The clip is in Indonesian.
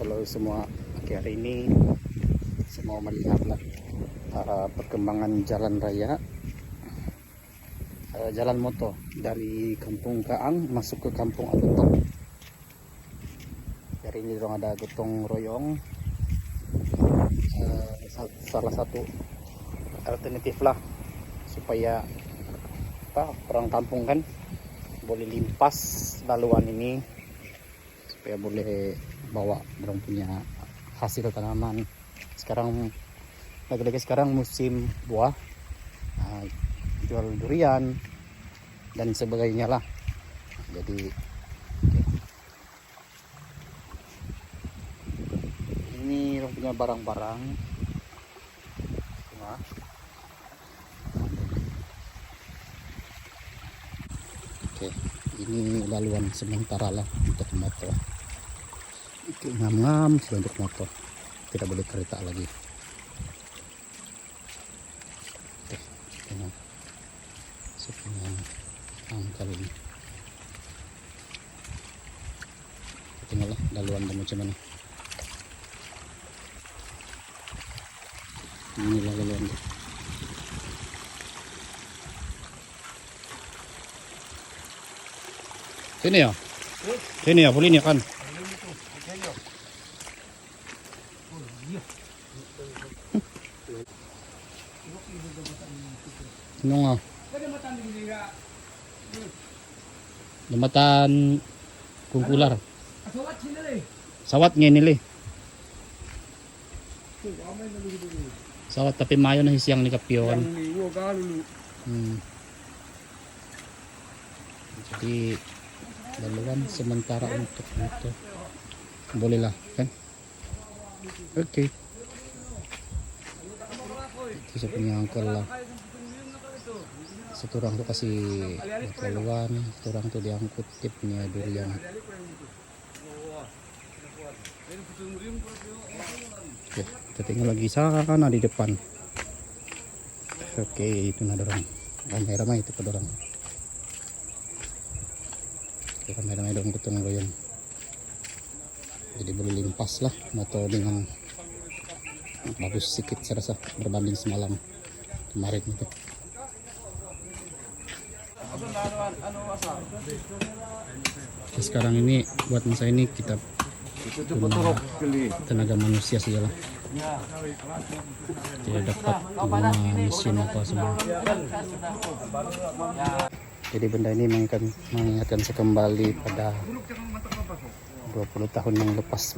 Halo semua, pagi hari ini saya mau melihatlah perkembangan jalan raya, jalan motor dari Kampung Kaang masuk ke Kampung Alutong. Hari ini dong ada gotong royong, salah satu alternatif lah supaya orang kampung kan boleh limpas laluan ini, supaya boleh bawa orang punya hasil tanaman. Sekarang lagi-lagi sekarang musim buah, jual durian dan sebagainya lah. Jadi ini orang punya barang-barang semua. Oke, ini laluan sementara lah untuk motor. Oke, ngam-ngam sudah untuk motor, tidak boleh kereta lagi. Oke, tengok sepunya angkal ini. Tengoklah laluan dan macam mana. Inilah laluan dia. Sini ya, sini ya, boleh ni kan. Ano nga? Damatan kungkular. Sawat nga nila. Sawat tapi mayo na siyang ni kapyon. Jadi laluan sementara untuk itu. Boleh lah kan? Oke. Itu saya punya angkel lah. Satu orang tuh kasih laluan, satu orang tuh diangkut tipnya durian. Oke, kita tinggal lagi sana di depan. Oke, itu nah dorong. Ramai-ramai itu kedorong. Oke, ramai-ramai dong gotong royong. Jadi boleh limpas lah motor dengan bagus sedikit saya rasa berbanding semalam kemarin itu. Sekarang ini buat masa ini kita guna tenaga manusia saja lah, tidak dapat guna mesin apa semua. Jadi benda ini mengingatkan saya kembali pada 20 tahun yang lepas.